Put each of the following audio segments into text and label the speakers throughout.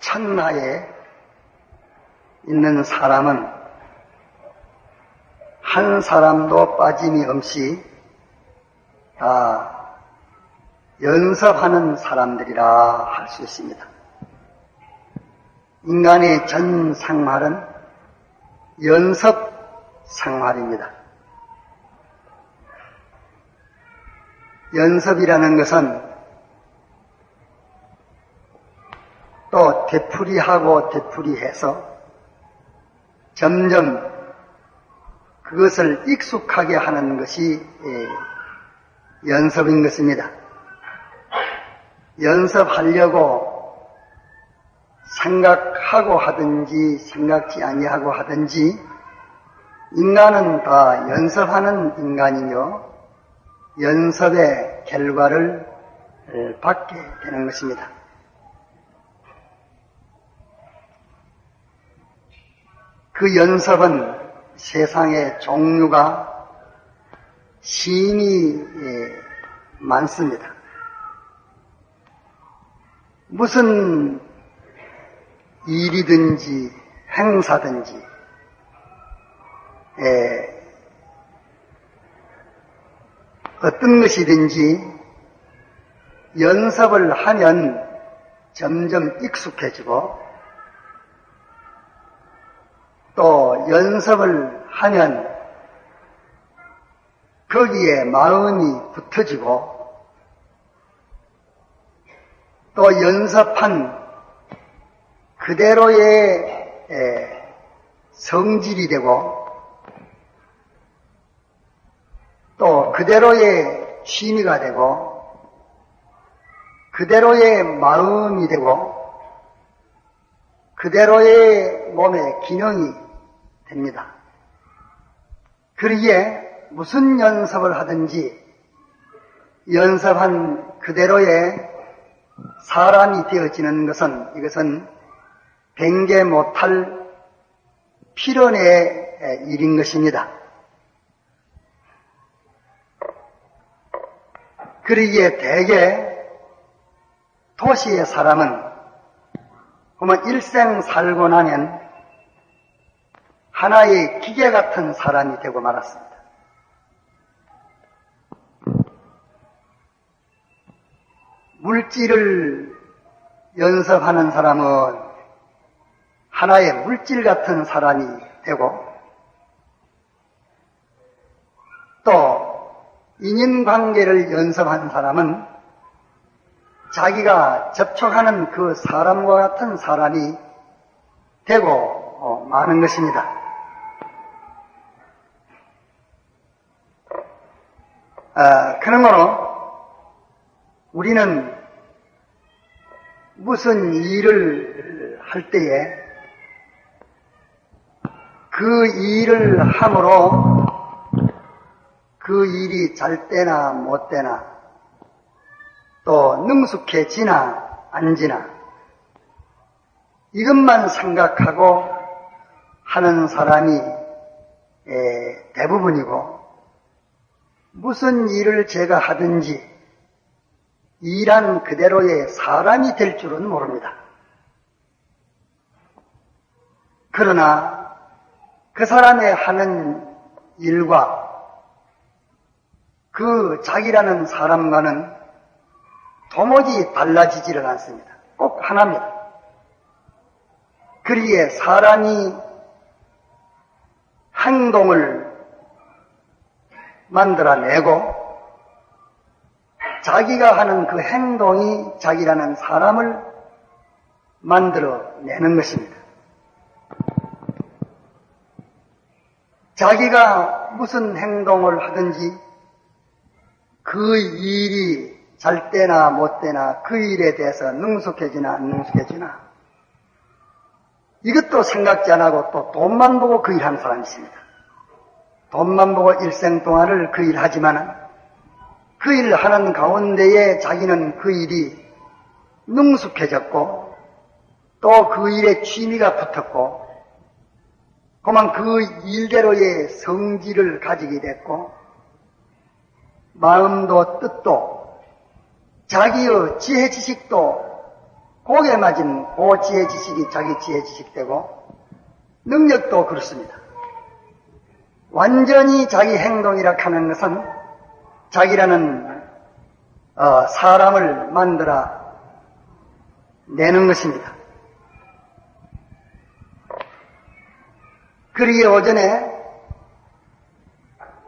Speaker 1: 천하에 있는 사람은 한 사람도 빠짐이 없이 다 연습하는 사람들이라 할 수 있습니다. 인간의 전 생활은 연습 생활입니다. 연습이라는 것은 또 되풀이하고 되풀이해서 점점 그것을 익숙하게 하는 것이 연습인 것입니다. 연습하려고 생각하고 하든지 생각지 아니하고 하든지 인간은 다 연습하는 인간이며 연습의 결과를 받게 되는 것입니다. 그 연습은 세상에 종류가 심히 많습니다. 무슨 일이든지 행사든지 어떤 것이든지 연습을 하면 점점 익숙해지고 또 연습을 하면 거기에 마음이 붙어지고 또 연습한 그대로의 성질이 되고 또 그대로의 취미가 되고 그대로의 마음이 되고 그대로의 몸의 기능이 됩니다. 그러기에 무슨 연습을 하든지 연습한 그대로의 사람이 되어지는 것은 이것은 변개 못할 필연의 일인 것입니다. 그러기에 대개 도시의 사람은 그러면 일생 살고 나면 하나의 기계 같은 사람이 되고 말았습니다. 물질을 연습하는 사람은 하나의 물질 같은 사람이 되고 또 인연관계를 연습하는 사람은 자기가 접촉하는 그 사람과 같은 사람이 되고 마는 것입니다. 그러므로 우리는 무슨 일을 할 때에 그 일을 함으로 그 일이 잘 되나 못 되나 또 능숙해지나 안 지나 이것만 생각하고 하는 사람이 대부분이고 무슨 일을 제가 하든지 일한 그대로의 사람이 될 줄은 모릅니다. 그러나 그 사람의 하는 일과 그 자기라는 사람과는 도무지 달라지지를 않습니다. 꼭 하나입니다. 그리에 사람이 행동을 만들어내고 자기가 하는 그 행동이 자기라는 사람을 만들어내는 것입니다. 자기가 무슨 행동을 하든지 그 일이 잘 되나 못 되나 그 일에 대해서 능숙해지나 안 능숙해지나 이것도 생각지 안 하고 또 돈만 보고 그 일하는 사람이 있습니다. 돈만 보고 일생 동안을 그 일 하지만은 그 일 하는 가운데에 자기는 그 일이 능숙해졌고 또 그 일에 취미가 붙었고 그만 그 일대로의 성질을 가지게 됐고 마음도 뜻도 자기의 지혜 지식도 고개 맞은 그 지혜 지식이 자기 지혜 지식되고 능력도 그렇습니다. 완전히 자기 행동이라 하는 것은 자기라는 사람을 만들어 내는 것입니다. 그러기에 오전에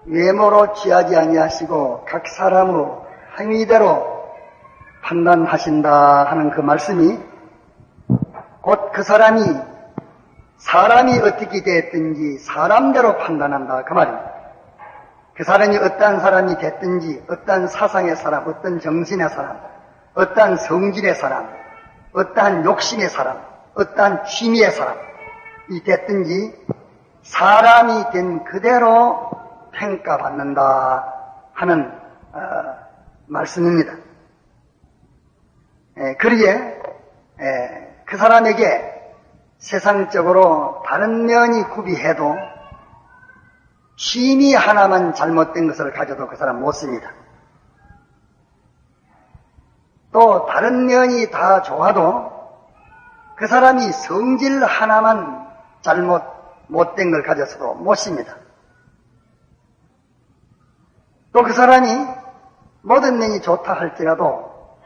Speaker 1: 외모로 취하지 아니하시고 각 사람의 행위대로 판단하신다 하는 그 말씀이 곧 그 사람이 어떻게 됐든지 사람대로 판단한다 그 말입니다. 그 사람이 어떠한 사람이 됐든지 어떠한 사상의 사람, 어떤 정신의 사람, 어떠한 성질의 사람, 어떠한 욕심의 사람, 어떠한 취미의 사람이 됐든지 사람이 된 그대로 평가받는다 하는 말씀입니다. 그러기에 그 사람에게 세상적으로 다른 면이 구비해도 취미 하나만 잘못된 것을 가져도 그 사람 못 씁니다. 또 다른 면이 다 좋아도 그 사람이 성질 하나만 못된 걸 가져서도 못 씁니다. 또 그 사람이 모든 면이 좋다 할지라도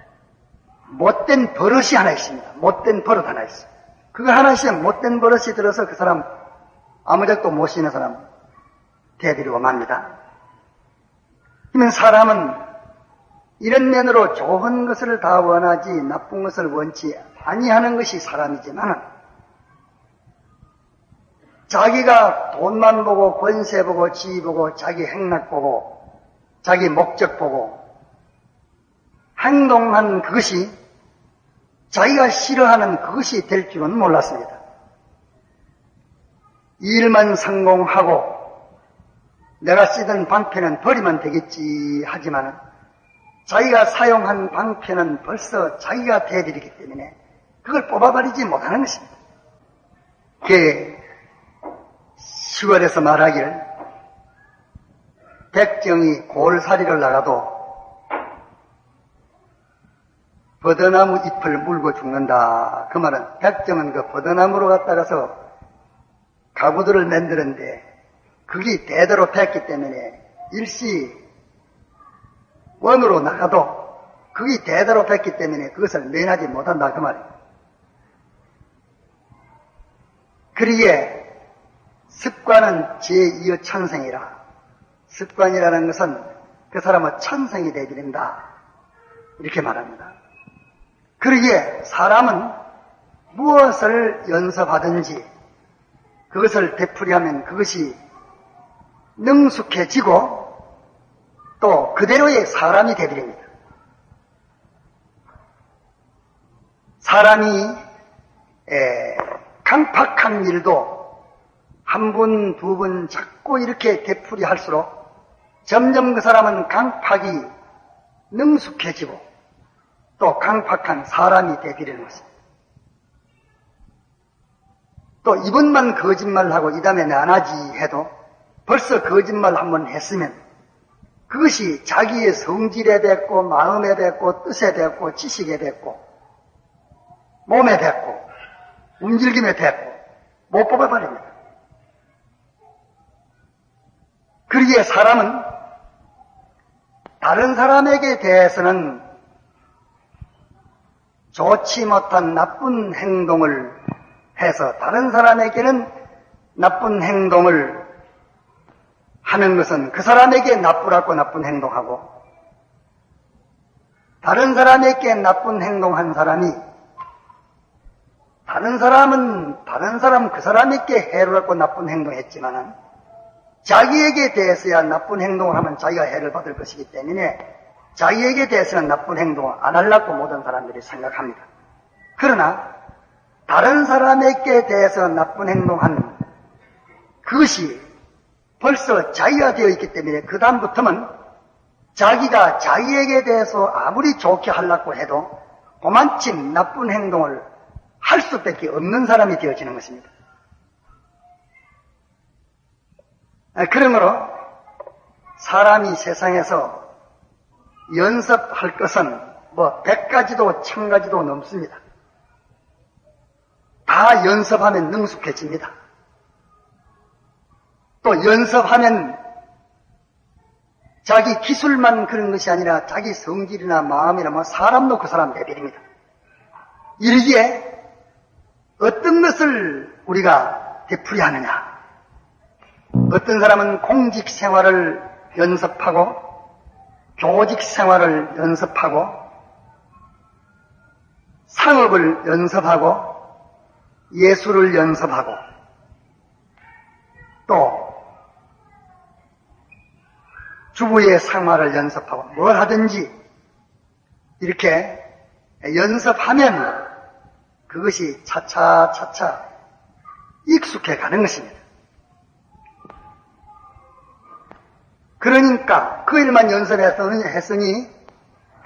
Speaker 1: 못된 버릇이 하나 있습니다. 못된 버릇 하나 있어요. 그거 하나 있으면 못된 버릇이 들어서 그 사람 아무짝도 못 쓰는 사람 대드리고 맙니다. 그러면 사람은 이런 면으로 좋은 것을 다 원하지 나쁜 것을 원치 아니하는 것이 사람이지만 자기가 돈만 보고 권세 보고 지위 보고 자기 행락 보고 자기 목적 보고 행동한 그것이 자기가 싫어하는 그것이 될 줄은 몰랐습니다. 일만 성공하고 내가 쓰던 방패는 버리면 되겠지 하지만 자기가 사용한 방패는 벌써 자기가 대들이기 때문에 그걸 뽑아버리지 못하는 것입니다. 그 시골에서 말하길 백정이 골사리를 나가도 버드나무 잎을 물고 죽는다. 그 말은 백정은 그 버드나무로 갔다가서 가구들을 만드는데 그게 대대로 폈기 때문에 일시 원으로 나가도 그게 대대로 폈기 때문에 그것을 면하지 못한다. 그 말이에요. 그러기에 습관은 제2의 천생이라. 습관이라는 것은 그 사람의 천생이 되어버린다. 이렇게 말합니다. 그러기에 사람은 무엇을 연습하든지 그것을 되풀이하면 그것이 능숙해지고 또 그대로의 사람이 되어버립니다. 사람이 강팍한 일도 한 번, 두 번 자꾸 이렇게 되풀이할수록 점점 그 사람은 강팍이 능숙해지고 또 강팍한 사람이 되어버리는 것입니다. 또 이번만 거짓말하고 이 다음에는 안 하지 해도 벌써 거짓말 한번 했으면 그것이 자기의 성질에 됐고 마음에 됐고 뜻에 됐고 지식에 됐고 몸에 됐고 움직임에 됐고 못 뽑아버립니다. 그러기에 사람은 다른 사람에게 대해서는 좋지 못한 나쁜 행동을 해서 다른 사람에게는 나쁜 행동을 하는 것은 그 사람에게 나쁘라고 나쁜 행동하고 다른 사람에게 나쁜 행동한 사람이 다른 사람은 다른 사람 그 사람에게 해를 받고 나쁜 행동했지만은 자기에게 대해서야 나쁜 행동을 하면 자기가 해를 받을 것이기 때문에 자기에게 대해서는 나쁜 행동을 안 하려고 모든 사람들이 생각합니다. 그러나 다른 사람에게 대해서 나쁜 행동한 그것이 벌써 자기가 되어 있기 때문에 그 다음부터는 자기가 자기에게 대해서 아무리 좋게 하려고 해도 그만큼 나쁜 행동을 할 수밖에 없는 사람이 되어지는 것입니다. 그러므로 사람이 세상에서 연습할 것은 100가지도 1000가지도 넘습니다. 다 연습하면 능숙해집니다. 또 연습하면 자기 기술만 그런 것이 아니라 자기 성질이나 마음이나 뭐 사람도 그 사람 레벨입니다. 이르기에 어떤 것을 우리가 되풀이하느냐. 어떤 사람은 공직 생활을 연습하고 교직 생활을 연습하고 상업을 연습하고 예술을 연습하고 또 주부의 생활을 연습하고 뭘 하든지 이렇게 연습하면 그것이 차차차차 익숙해 가는 것입니다. 그러니까 그 일만 연습했으니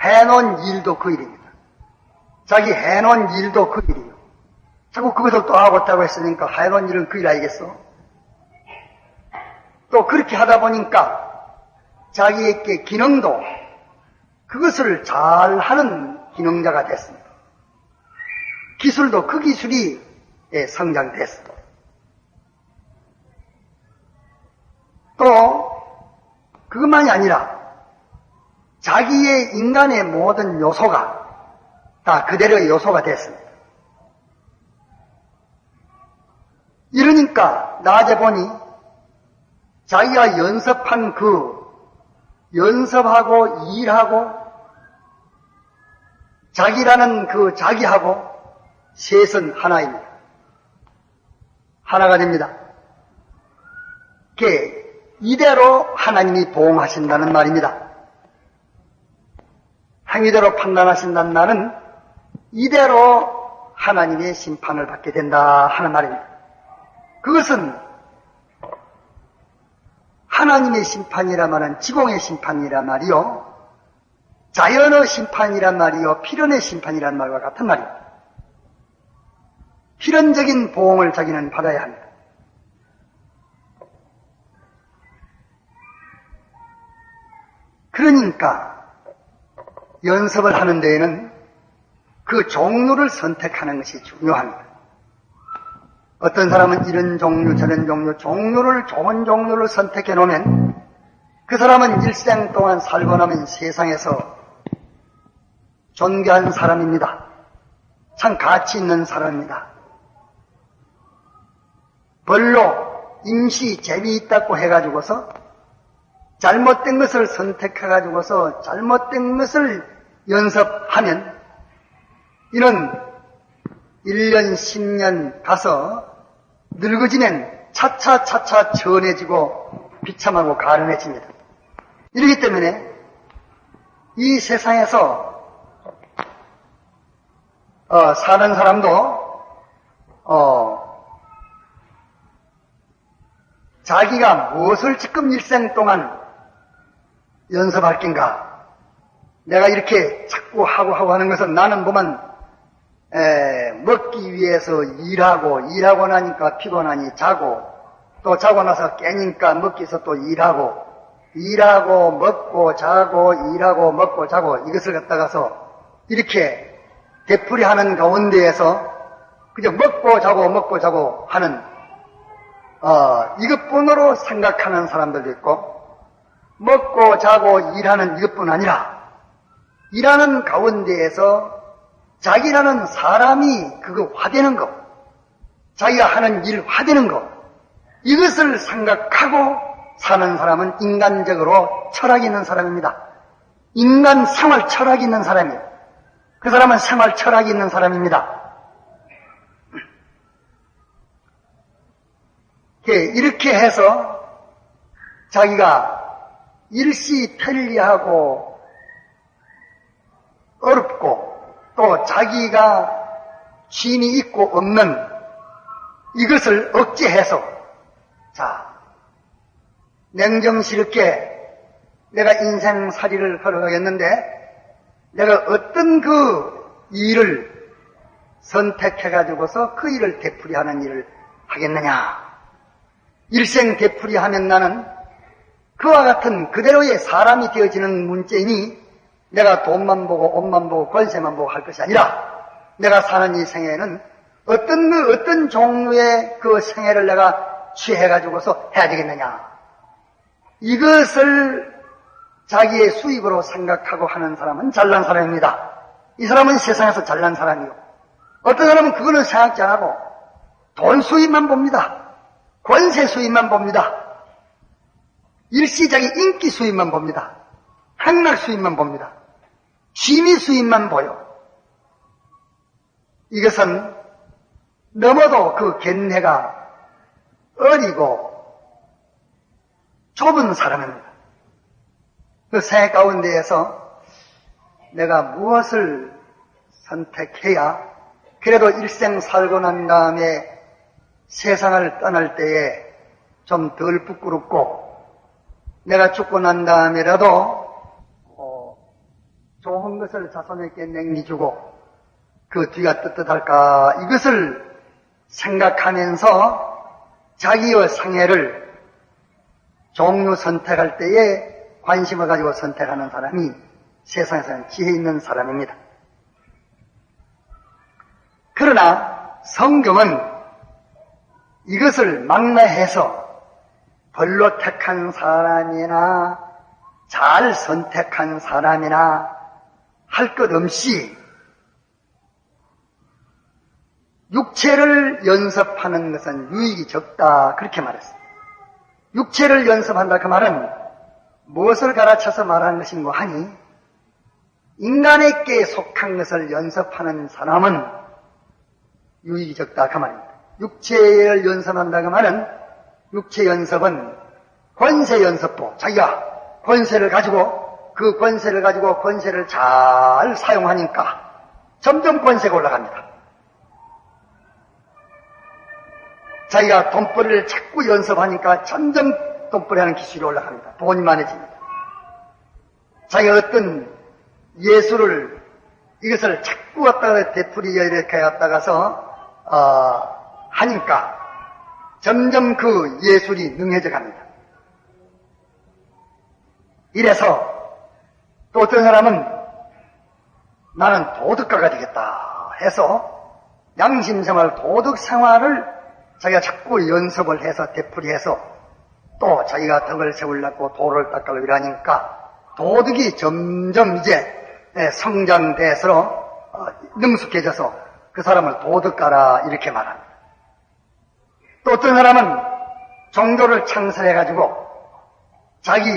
Speaker 1: 해놓은 일도 그 일입니다. 자기 해놓은 일도 그 일이에요. 자꾸 그것을 또 하고 있다고 했으니까 해놓은 일은 그 일 아니겠어? 또 그렇게 하다 보니까 자기에게 기능도 그것을 잘하는 기능자가 됐습니다. 기술도 그 기술이 성장됐습니다. 또 그것만이 아니라 자기의 인간의 모든 요소가 다 그대로의 요소가 됐습니다. 이러니까 낮에 보니 자기가 연습한 그 연습하고 일하고 자기라는 그 자기하고 셋은 하나입니다. 하나가 됩니다. 이대로 하나님이 보응하신다는 말입니다. 행위대로 판단하신다는 말은 이대로 하나님의 심판을 받게 된다 하는 말입니다. 그것은 하나님의 심판이란 말은 지공의 심판이란 말이요, 자연의 심판이란 말이요, 필연의 심판이란 말과 같은 말입니다. 필연적인 보응을 자기는 받아야 합니다. 그러니까 연습을 하는 데에는 그 종류를 선택하는 것이 중요합니다. 어떤 사람은 이런 종류 저런 종류 종류를 좋은 종류를 선택해 놓으면 그 사람은 일생 동안 살고 나면 세상에서 존귀한 사람입니다. 참 가치 있는 사람입니다. 별로 임시 재미있다고 해가지고서 잘못된 것을 선택해가지고서 잘못된 것을 연습하면 이는 1년, 10년 가서 늙어지면 차차차차 전해지고 비참하고 가련해집니다. 이렇기 때문에 이 세상에서 사는 사람도 자기가 무엇을 지금 일생 동안 연습할 낀가. 내가 이렇게 자꾸 하고 하는 것은 나는 보면 먹기 위해서 일하고 나니까 피곤하니 자고 또 자고 나서 깨니까 먹기 위해서 또 일하고 먹고 자고 일하고 먹고 자고 이것을 갖다가서 이렇게 되풀이하는 가운데에서 그저 먹고 자고 하는 이것뿐으로 생각하는 사람들도 있고 먹고 자고 일하는 이것뿐 아니라 일하는 가운데에서 자기라는 사람이 그거 화되는 것, 자기가 하는 일 화되는 것, 이것을 생각하고 사는 사람은 인간적으로 철학이 있는 사람입니다. 인간 생활 철학이 있는 사람이에요. 그 사람은 생활 철학이 있는 사람입니다. 이렇게 해서 자기가 일시편리하고 어렵고 또 자기가 취미 있고 없는 이것을 억제해서 냉정스럽게 내가 인생살이를 걸어가겠는데 내가 어떤 그 일을 선택해가지고서 그 일을 되풀이하는 일을 하겠느냐. 일생 되풀이하면 나는 그와 같은 그대로의 사람이 되어지는 문제이니 내가 돈만 보고 옷만 보고 권세만 보고 할 것이 아니라 내가 사는 이 생에는 어떤 종류의 그 생애를 내가 취해가지고서 해야 되겠느냐. 이것을 자기의 수입으로 생각하고 하는 사람은 잘난 사람입니다. 이 사람은 세상에서 잘난 사람이요. 어떤 사람은 그거는 생각지 안 하고 돈 수입만 봅니다. 권세 수입만 봅니다. 일시적인 인기 수입만 봅니다. 행락 수입만 봅니다. 취미 수입만 보여. 이것은 너무도 그 견해가 어리고 좁은 사람입니다. 그 생애 가운데에서 내가 무엇을 선택해야 그래도 일생 살고 난 다음에 세상을 떠날 때에 좀 덜 부끄럽고 내가 죽고 난 다음에라도 좋은 것을 자손에게 남기주고 그 뒤가 떳떳할까 이것을 생각하면서 자기의 생애를 종류 선택할 때에 관심을 가지고 선택하는 사람이 세상에서는 지혜 있는 사람입니다. 그러나 성경은 이것을 망라해서 별로 택한 사람이나 잘 선택한 사람이나 할 것 없이 육체를 연습하는 것은 유익이 적다 그렇게 말했습니다. 육체를 연습한다 그 말은 무엇을 가르쳐서 말하는 것인고 하니 인간에게 속한 것을 연습하는 사람은 유익이 적다 그 말입니다. 육체를 연습한다 그 말은 육체 연습은 권세 연습도 자기가 권세를 가지고 그 권세를 가지고 권세를 잘 사용하니까 점점 권세가 올라갑니다. 자기가 돈벌이를 자꾸 연습하니까 점점 돈벌이하는 기술이 올라갑니다. 돈이 많아집니다. 자기가 어떤 예술을 이것을 자꾸 갖다가 되풀이에 이렇게 갖다가서 하니까 점점 그 예술이 능해져 갑니다. 이래서 또 어떤 사람은 나는 도덕가가 되겠다 해서 양심생활, 도덕생활을 자기가 자꾸 연습을 해서 되풀이해서 또 자기가 덕을 세우려고 도를 닦으려고 이러니까 도덕이 점점 이제 성장돼서 능숙해져서 그 사람을 도덕가라 이렇게 말합니다. 또 어떤 사람은 종교를 창설해가지고 자기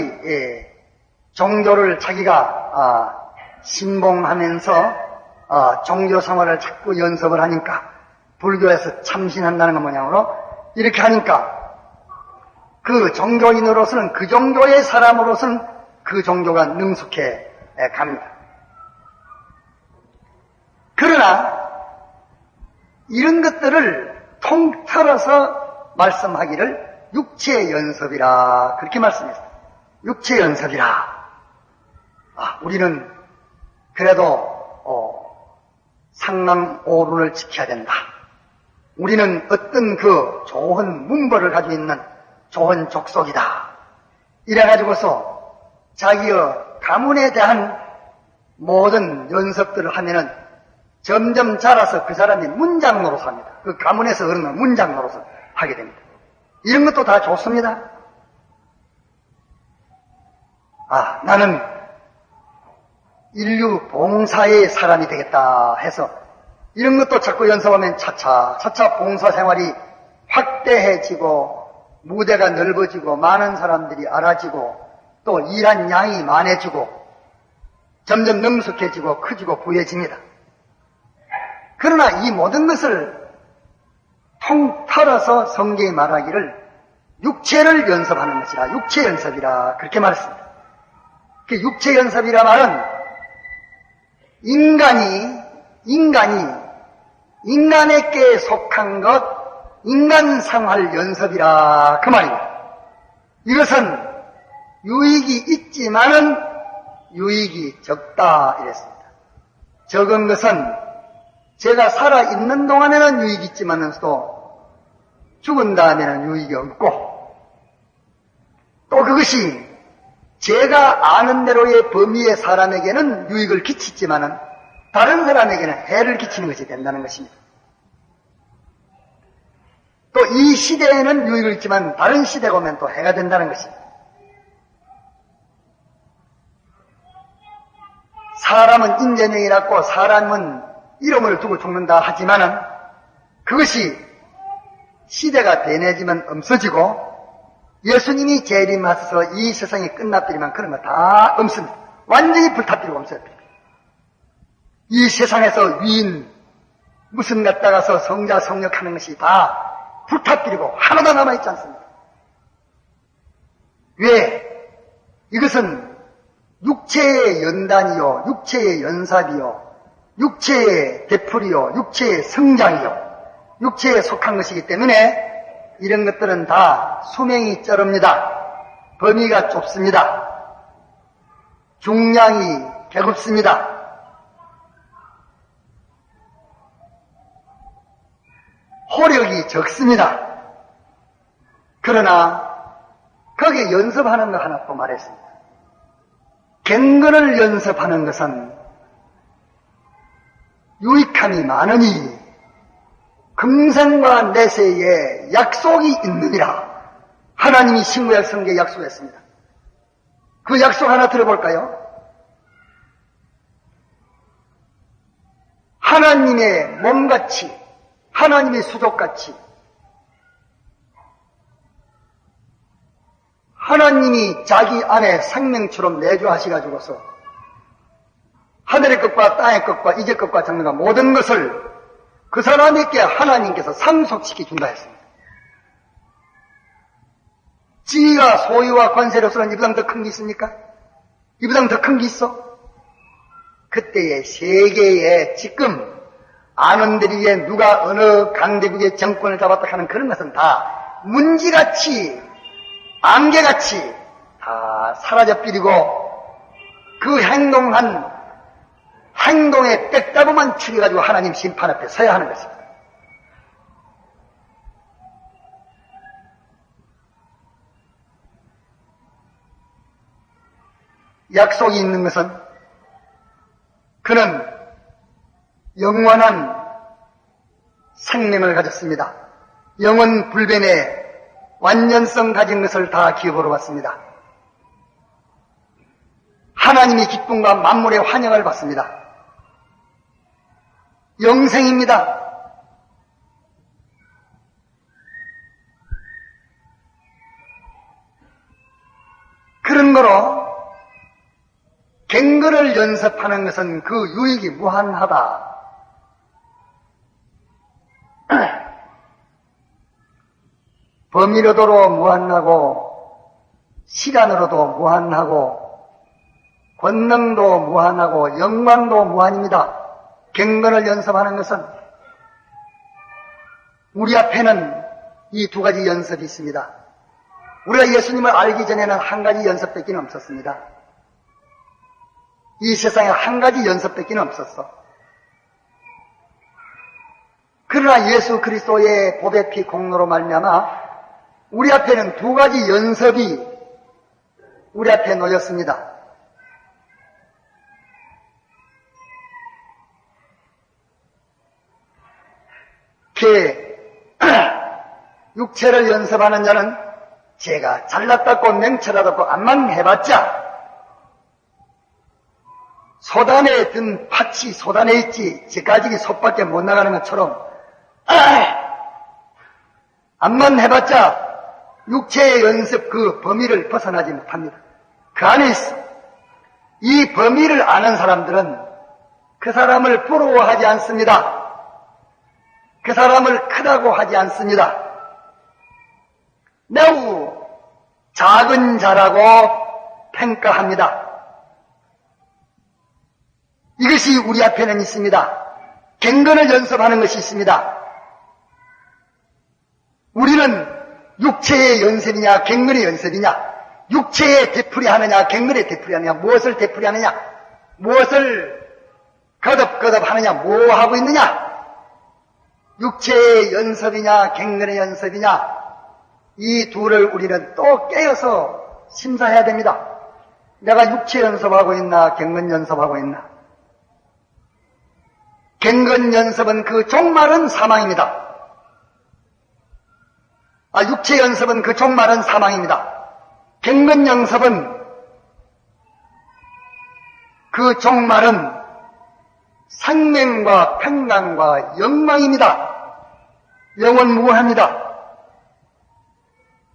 Speaker 1: 종교를 자기가 신봉하면서 종교 생활을 자꾸 연습을 하니까 불교에서 참신한다는 건 뭐냐면요 이렇게 하니까 그 종교인으로서는 그 종교의 사람으로서는 그 종교가 능숙해 갑니다. 그러나 이런 것들을 통틀어서 말씀하기를 육체 연습이라 그렇게 말씀했어요. 육체 연습이라. 우리는 그래도 상남오륜을 지켜야 된다. 우리는 어떤 그 좋은 문벌을 가지고 있는 좋은 족속이다. 이래가지고서 자기의 가문에 대한 모든 연습들을 하면은 점점 자라서 그 사람이 문장 노릇을 합니다. 그 가문에서 그런 문장 노릇을 하게 됩니다. 이런 것도 다 좋습니다. 나는 인류 봉사의 사람이 되겠다 해서 이런 것도 자꾸 연습하면 차차 봉사 생활이 확대해지고 무대가 넓어지고 많은 사람들이 알아지고 또 일한 양이 많아지고 점점 능숙해지고 커지고 부해집니다. 그러나 이 모든 것을 통틀어서 성경이 말하기를 육체를 연습하는 것이라 육체 연습이라 그렇게 말했습니다. 그 육체 연습이라 말은 인간에게 속한 것 인간 생활 연습이라 그 말입니다. 이것은 유익이 있지만은 유익이 적다 이랬습니다. 적은 것은 제가 살아있는 동안에는 유익이 있지만은도 죽은 다음에는 유익이 없고 또 그것이 제가 아는 대로의 범위의 사람에게는 유익을 끼치지만은 다른 사람에게는 해를 끼치는 것이 된다는 것입니다. 이 시대에는 유익을 있지만 다른 시대가 오면 또 해가 된다는 것입니다. 사람은 인재명이라고 사람은 이름을 두고 죽는다 하지만은 그것이 시대가 변해지면 없어지고 예수님이 재림하셔서 이 세상이 끝나버리면 그런 거 다 없습니다. 완전히 불타버리고 없어집니다. 이 세상에서 위인 무슨 갖다가서 성자 성역하는 것이 다 불타버리고 하나도 남아있지 않습니다. 왜? 이것은 육체의 연단이요, 육체의 연삽이요, 육체의 되풀이요, 육체의 성장이요, 육체에 속한 것이기 때문에 이런 것들은 다 수명이 쩌릅니다. 범위가 좁습니다. 중량이 개굽습니다. 호력이 적습니다. 그러나 거기에 연습하는 거 하나 또 말했습니다. 갱근을 연습하는 것은 유익함이 많으니 금생과 내세에 약속이 있느니라. 하나님이 신구약 성경에 약속했습니다. 그 약속 하나 들어볼까요? 하나님의 몸같이, 하나님의 수족같이, 하나님이 자기 안에 생명처럼 내주하셔가지고서 하늘의 것과 땅의 것과 이제 것과 장래가 모든 것을 그 사람에게 하나님께서 상속시켜 준다 했습니다. 지위가 소유와 권세로서는 이보다 더 큰 게 있습니까? 이보다 더 큰 게 있어? 그때의 세계에 지금 아는들이 위해 누가 어느 강대국의 정권을 잡았다 하는 그런 것은 다 문지같이 안개같이 다 사라져버리고 그 행동에 빽다구만 추려가지고 하나님 심판 앞에 서야 하는 것입니다. 약속이 있는 것은 그는 영원한 생명을 가졌습니다. 영원 불변의 완전성 가진 것을 다 기업으로 받습니다. 하나님의 기쁨과 만물의 환영을 받습니다. 영생입니다. 그런 거로 갱근을 연습하는 것은 그 유익이 무한하다. 범위로도 무한하고 시간으로도 무한하고 권능도 무한하고 영광도 무한입니다. 갱근을 연습하는 것은 우리 앞에는 이 두 가지 연습이 있습니다. 우리가 예수님을 알기 전에는 한 가지 연습밖에 없었습니다. 이 세상에 한 가지 연습밖에 없었어. 그러나 예수 그리스도의 보배 피 공로로 말미암아 우리 앞에는 두 가지 연습이 우리 앞에 놓였습니다. 육체를 연습하는 자는 제가 잘났다고 맹철하다고 암만 해봤자 소단에 든 팥이 소단에 있지 제가지기 솥밖에 못 나가는 것처럼 암만 해봤자 육체의 연습 그 범위를 벗어나지 못합니다. 그 안에 있어. 이 범위를 아는 사람들은 그 사람을 부러워하지 않습니다. 그 사람을 크다고 하지 않습니다. 매우 작은 자라고 평가합니다. 이것이 우리 앞에는 있습니다. 갱근을 연습하는 것이 있습니다. 우리는 육체의 연습이냐 갱근의 연습이냐, 육체의 되풀이하느냐 갱근의 되풀이하느냐, 무엇을 되풀이하느냐, 무엇을 거듭거듭 하느냐, 뭐 하고 있느냐, 육체의 연습이냐 갱근의 연습이냐, 이 둘을 우리는 또 깨어서 심사해야 됩니다. 내가 육체 연습하고 있나 갱근 연습하고 있나. 갱근 연습은 그 종말은 사망입니다. 육체 연습은 그 종말은 사망입니다. 갱근 연습은 그 종말은 생명과 평강과 영광입니다. 영원 무한합니다.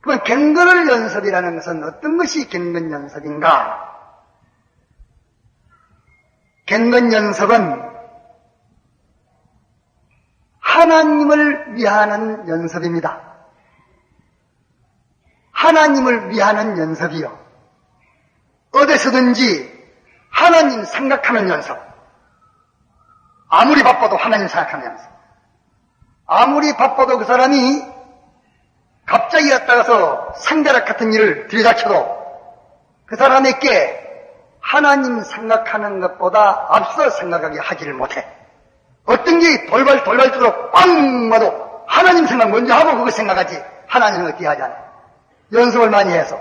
Speaker 1: 그러면 갱근을 연습이라는 것은 어떤 것이 갱근 연습인가? 갱근 연습은 하나님을 위하는 연습입니다. 하나님을 위하는 연습이요. 어디서든지 하나님 생각하는 연습. 아무리 바빠도 하나님 생각하는 연습. 아무리 바빠도 그 사람이 갑자기 갔다가서 상대락 같은 일을 들이닥쳐도 그 사람에게 하나님 생각하는 것보다 앞서 생각하게 하지를 못해. 어떤 게 돌발적으로 빵 와도 하나님 생각 먼저 하고 그거 생각하지 하나님 어떻게 하지 않아요. 연습을 많이 해서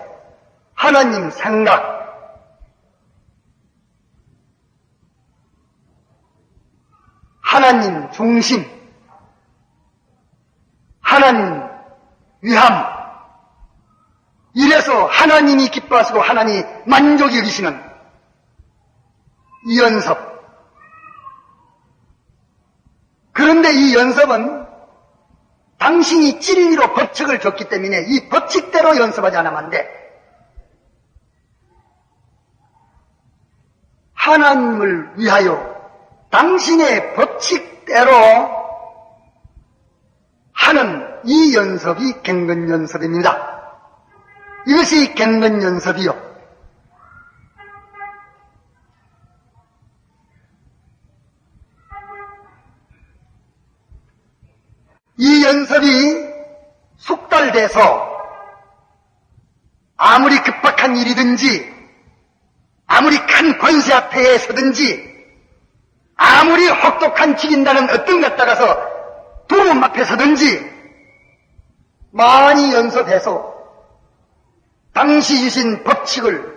Speaker 1: 하나님 생각, 하나님 중심, 하나님 위함, 이래서 하나님이 기뻐하시고 하나님이 만족이 여기시는 이 연습. 그런데 이 연습은 당신이 진리로 법칙을 줬기 때문에 이 법칙대로 연습하지 않으면 안 돼. 하나님을 위하여 당신의 법칙대로 하는 이 연습이 갱근 연습입니다. 이것이 갱근 연습이요. 이 연습이 숙달돼서 아무리 급박한 일이든지 아무리 큰 권세 앞에 서든지 아무리 혹독한 죽인다는 어떤 것 따라서 두려움 앞에 서든지 많이 연습해서 당시 주신 법칙보다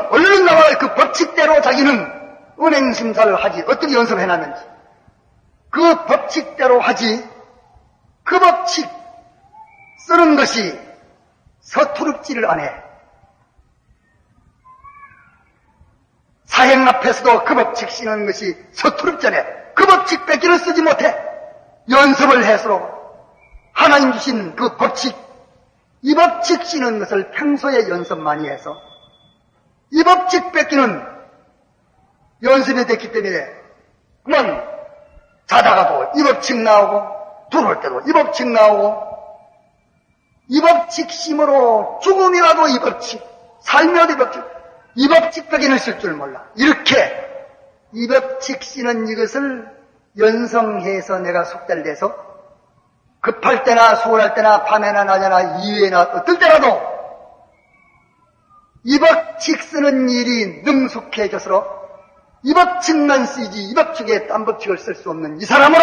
Speaker 1: 얼른 나와 그 법칙대로 자기는 은행심사를 하지. 어떻게 연습해놨는지 그 법칙대로 하지. 그 법칙 쓰는 것이 서투릅지를 안 해. 사행 앞에서도 그 법칙 쓰는 것이 서투릅잖아요. 그 법칙 뺏기를 쓰지 못해. 연습을 해서 하나님 주신 그 법칙, 이 법칙 쓰는 것을 평소에 연습 많이 해서 이 법칙 뺏기는 연습이 됐기 때문에 그만 자다가도 이 법칙 나오고 들어올 때도 이 법칙 나오고 이 법칙 심으로 죽음이라도 이 법칙, 살며도 이 법칙, 이 법칙 뺏기는 쓸 줄 몰라. 이렇게 이 법칙 쓰는 이것을 연성해서 내가 숙달돼서 급할 때나 수월할 때나 밤에나 낮에나 이외나 어떨 때라도 이 법칙 쓰는 일이 능숙해져서 이 법칙만 쓰지 이 법칙에 딴 법칙을 쓸 수 없는 이 사람으로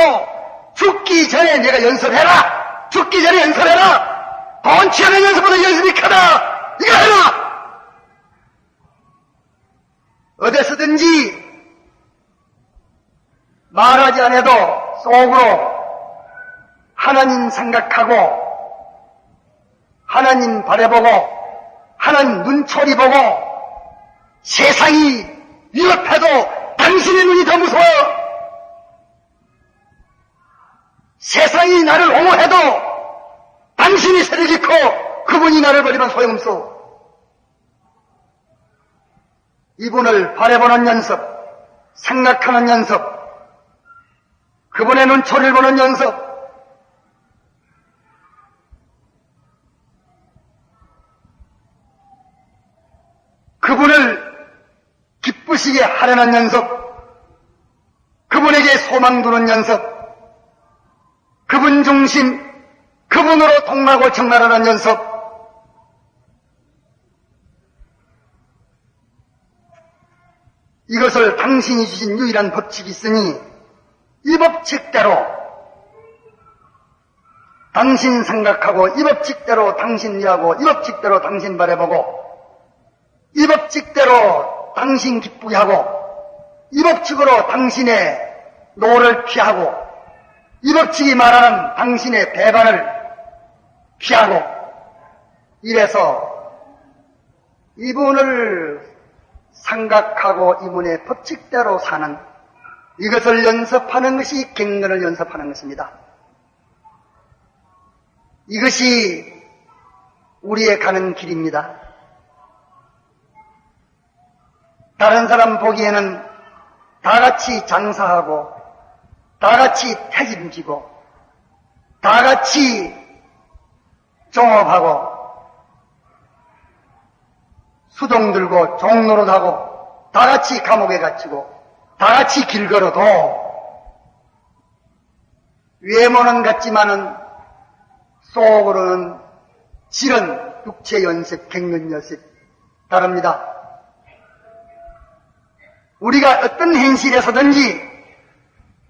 Speaker 1: 죽기 전에 내가 연습해라. 죽기 전에 연습해라. 돈 취하는 연습보다 연습이 크다. 이거 해라. 어디서든지 말하지 않아도 속으로 하나님 생각하고 하나님 바라보고 하나님 눈초리 보고 세상이 위협해도 당신의 눈이 더 무서워. 세상이 나를 옹호해도 당신이 세력이 커. 그분이 나를 버리면 소용없어. 이분을 바라보는 연습, 생각하는 연습, 그분의 눈초리를 보는 연습, 그분을 기쁘시게 하려는 연습, 그분에게 소망 두는 연습, 그분 중심, 그분으로 통하고 정말하는 연습, 이것을 당신이 주신 유일한 법칙이 있으니 이 법칙대로 당신 생각하고 이 법칙대로 당신 일하고 이 법칙대로 당신 바라보고 이 법칙대로 당신 기쁘게 하고 이 법칙으로 당신의 노를 피하고 이 법칙이 말하는 당신의 배반을 피하고 이래서 이분을 생각하고 이분의 법칙대로 사는 이것을 연습하는 것이 갱근을 연습하는 것입니다. 이것이 우리의 가는 길입니다. 다른 사람 보기에는 다 같이 장사하고 다 같이 책임지고 다 같이 종업하고 수동 들고 종노릇하고 다 같이 감옥에 갇히고 다 같이 길 걸어도 외모는 같지만은 속으로는 실은 육체 연습, 갱근 연습 다릅니다. 우리가 어떤 현실에서든지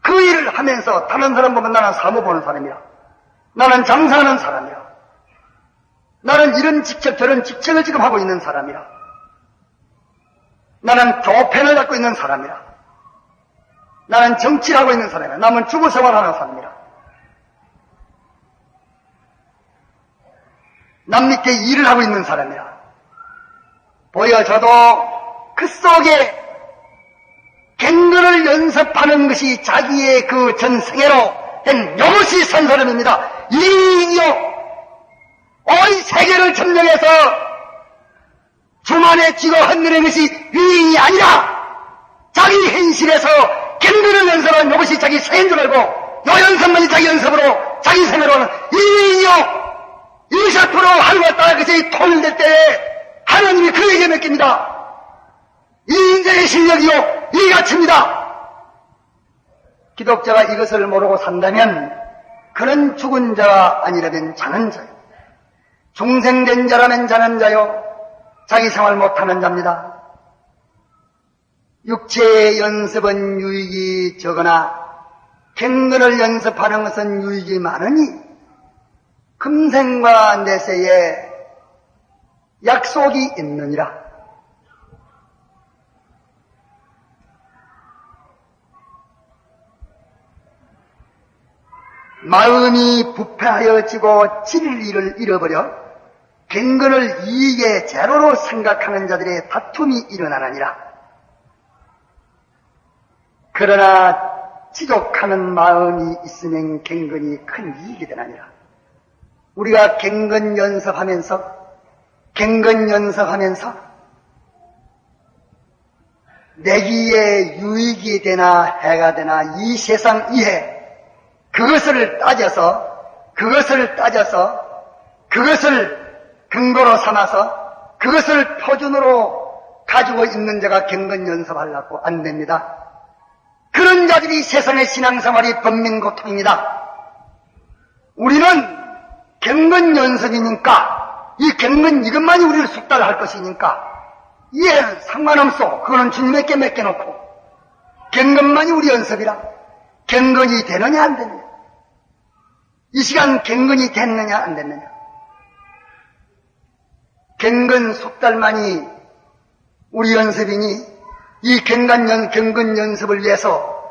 Speaker 1: 그 일을 하면서 다른 사람 보면 나는 사무 보는 사람이야. 나는 장사하는 사람이야. 나는 이런 직책 저런 직책을 지금 하고 있는 사람이라. 나는 교편을 갖고 있는 사람이라. 나는 정치를 하고 있는 사람이라. 나는 주부생활하는 사람이라. 남 밑에 일을 하고 있는 사람이라. 보여져도 그 속에 갱근을 연습하는 것이 자기의 그 전생애로 된 요것이 산 사람입니다. 이요 온 세계를 점령해서 주만에 쥐고 흔드는 것이 유인이 아니라 자기 현실에서 갱근을 연습한 요것이 자기 생인 줄 알고 요 연습만이 자기 연습으로 자기 생애로 하는 이요 20% 하루가 따라 그것이 통일될 때에 하나님이 그에게 맡깁니다. 이 인생의 실력이요 이 가치입니다. 기독자가 이것을 모르고 산다면 그는 죽은 자가 아니라면 자는 자요. 중생된 자라면 자는 자요. 자기 생활 못하는 자입니다. 육체의 연습은 유익이 적으나 갱근을 연습하는 것은 유익이 많으니 금생과 내세에 약속이 있느니라. 마음이 부패하여지고 진리를 잃어버려 갱근을 이익의 재료로 생각하는 자들의 다툼이 일어나느니라. 그러나 지족하는 마음이 있으면 갱근이 큰 이익이 되느니라. 우리가 갱근 연습하면서 내기에 유익이 되나 해가 되나 이 세상 이해 그것을 따져서 그것을 근거로 삼아서 그것을 표준으로 가지고 있는 자가 갱근 연습하려고 안 됩니다. 그런 자들이 세상의 신앙생활이 번민고통입니다. 우리는 갱근 연습이니까 이 갱근 이것만이 우리를 숙달할 것이니까 이해는 상관없어. 그거는 주님에게 맡겨놓고 갱근만이 우리 연습이라. 갱근이 되느냐 안 되느냐, 이 시간 갱근이 됐느냐 안 됐느냐, 갱근 숙달만이 우리 연습이니 이 갱근 연습을 위해서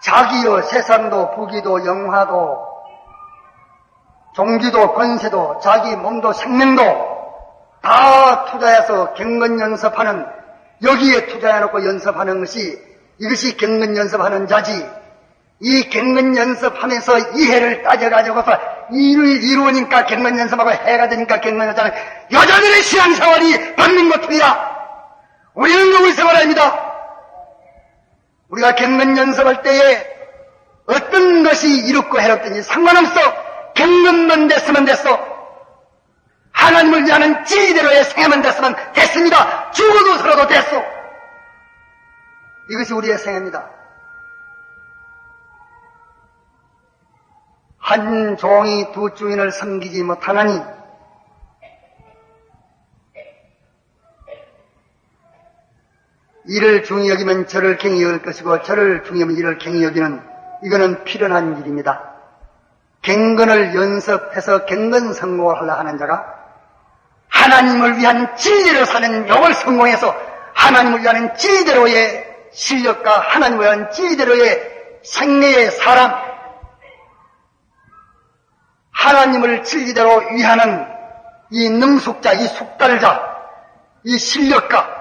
Speaker 1: 자기요 세상도 부귀도 영화도 종기도 권세도 자기 몸도 생명도 다 투자해서 갱근 연습하는, 여기에 투자해놓고 연습하는 것이 이것이 갱근 연습하는 자지. 이 갱근 연습하면서 이해를 따져가지고서 일을 이루니까 갱근 연습하고 해가 되니까 갱근 연습하는 여자들의 신앙생활이 번민고통이라. 우리는 누굴 생활합니다. 우리가 갱근 연습할 때에 어떤 것이 이롭고 해롭든지 상관없어. 갱근만 됐으면 됐어. 하나님을 위하는 지대로의 생애만 됐으면 됐습니다. 죽어도 살아도 됐어. 이것이 우리의 생애입니다. 한 종이 두 주인을 섬기지 못하나니 이를 중히 여기면 저를 갱히 여길 것이고 저를 중히 여기면 이를 갱히 여기는, 이거는 필연한 일입니다. 갱근을 연습해서 갱근 성공을 하려 하는 자가 하나님을 위한 진리로 사는 영을 성공해서 하나님을 위한 진리대로의 실력과 하나님을 위한 진리대로의 생애의 사람, 하나님을 진리대로 위하는 이 능숙자, 이 숙달자, 이 실력가,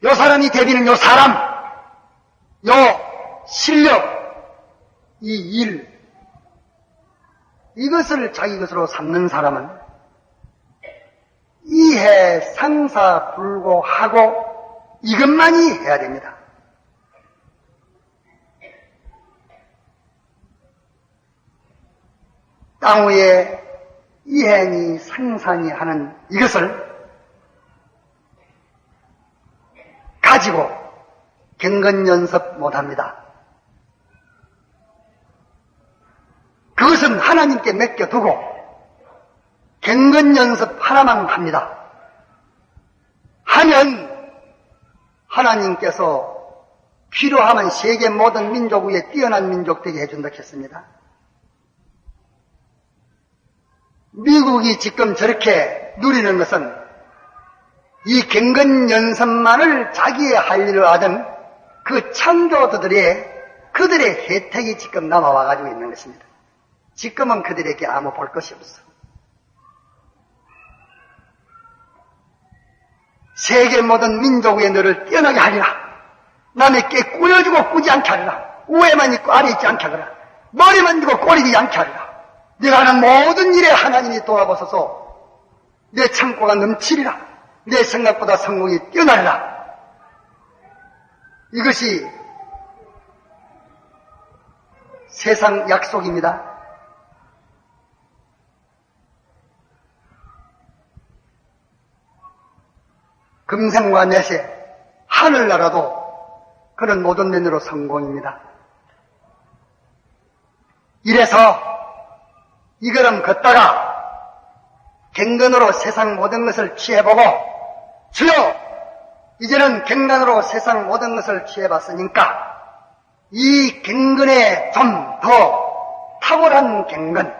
Speaker 1: 요 사람이 대비는 요 사람, 요 실력, 이 일, 이것을 자기 것으로 삼는 사람은 이해 상사불고하고 이것만이 해야 됩니다. 땅 위에 이해니 상산이 하는 이것을 가지고 경건연습 못합니다. 그것은 하나님께 맡겨두고 경건연습 하나만 합니다. 하면 하나님께서 필요하면 세계 모든 민족 위에 뛰어난 민족 되게 해준다 했습니다. 미국이 지금 저렇게 누리는 것은 이 경건연습만을 자기의 할 일을 하던 그 창조주들의 그들의 혜택이 지금 남아와가지고 있는 것입니다. 지금은 그들에게 아무 볼 것이 없어. 세계 모든 민족 위에 너를 뛰어나게 하리라. 남에게 꾸려주고 꾸지 않게 하리라. 우에만 있고 아래 있지 않게 하리라. 머리만 들고 꼬리 되지 않게 하리라. 네가 하는 모든 일에 하나님이 도와보소서. 내 창고가 넘치리라. 내 생각보다 성공이 뛰어나리라. 이것이 세상 약속입니다. 금생과 내세, 하늘나라도 그런 모든 면으로 성공입니다. 이래서 이 걸음 걷다가 경건으로 세상 모든 것을 취해보고 주여 이제는 경건으로 세상 모든 것을 취해봤으니까 이 경건에 좀 더 탁월한 경건,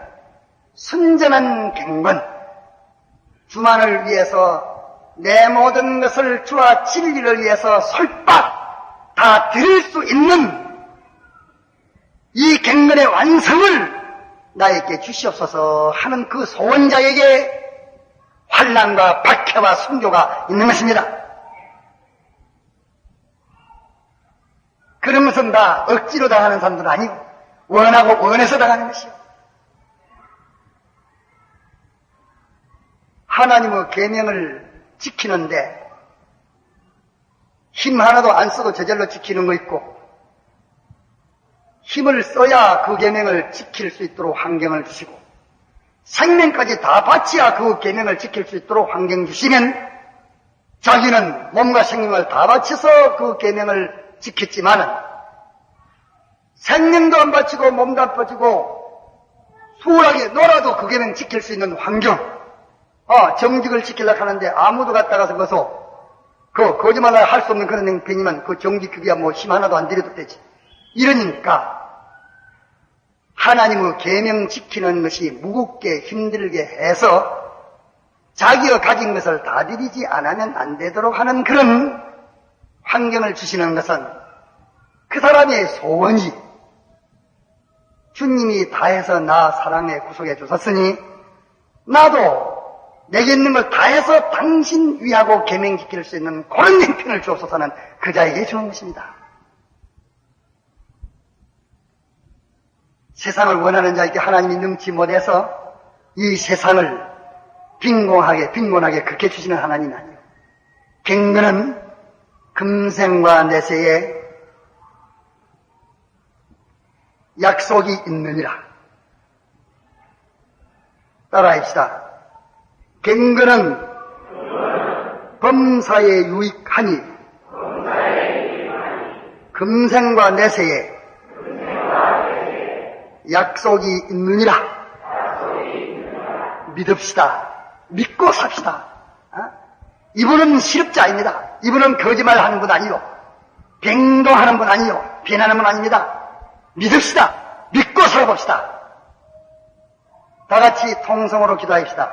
Speaker 1: 순전한 경건, 주만을 위해서 내 모든 것을 주와 진리를 위해서 솔박 다 드릴 수 있는 이 경건의 완성을 나에게 주시옵소서 하는 그 소원자에게 환난과 박해와 순교가 있는 것입니다. 그런 것은 다 억지로 당하는 사람들은 아니고 원하고 원해서 당하는 것이요. 하나님의 계명을 지키는데 힘 하나도 안 써도 저절로 지키는 거 있고 힘을 써야 그 계명을 지킬 수 있도록 환경을 주시고 생명까지 다 바쳐야 그 계명을 지킬 수 있도록 환경 주시면 자기는 몸과 생명을 다 바쳐서 그 계명을 지켰지만은 생명도 안 바치고 몸도 안 바치고 수월하게 놀아도 그 계명 지킬 수 있는 환경, 정직을 지키려고 하는데 아무도 갔다가서 그 거짓말을 할 수 없는 그런 행편이면 그 정직 그게야 뭐 힘 하나도 안 들여도 되지. 이러니까 하나님의 계명 지키는 것이 무겁게 힘들게 해서 자기가 가진 것을 다 드리지 않으면 안 되도록 하는 그런 환경을 주시는 것은 그 사람의 소원이 주님이 다해서 나 사랑에 구속해 주셨으니 나도 내게 있는 걸 다해서 당신 위하고 계명 지킬 수 있는 그런 행편을 주옵소서는 그 자에게 주는 것입니다. 세상을 원하는 자에게 하나님이 능치 못해서 이 세상을 빈곤하게 그렇게 주시는 하나님이 아니에요. 경건은 금생과 내세에 약속이 있느니라. 따라합시다. 경건은 범사에 유익하니 금생과 내세에 약속이 있느니라. 믿읍시다. 믿고 삽시다. 이분은 실업자입니다. 이분은 거짓말 하는 분 아니요. 병동하는 분 아니요. 비난하는 분 아닙니다. 믿읍시다. 믿고 살아봅시다. 다 같이 통성으로 기도합시다.